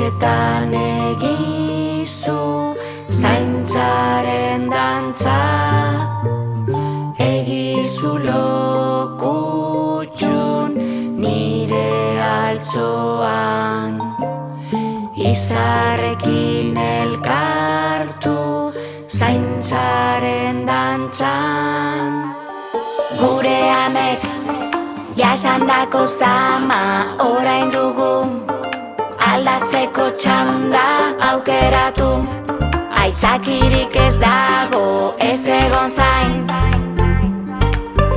etxetan egizu zaintzaren dantza, egizu lokutxun nire altzoan, izarrekin elkartu zaintzaren dantzan. Gure amek jasandako zama orain dugu, aldatzeko txanda aukeratu, aitzakirik ez dago ez egon zain.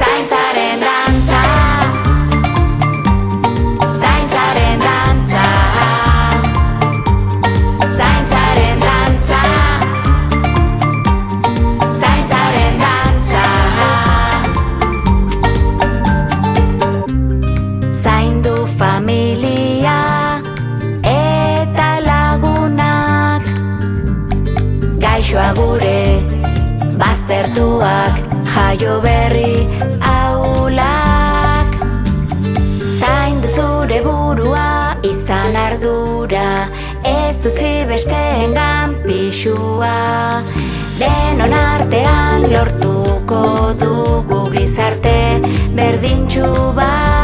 Zaintzaren dantza, zaintzaren dantza, zaintzaren dantza, zaintzaren dantza. Zaindu familia eta lagunak, gaixoa gure baztertuak, jaio berri ahulak. Zaindu zure burua izan ardura, ez utzi besteengan pisua. Denon artean lortuko dugu gizarte berdintsu bat.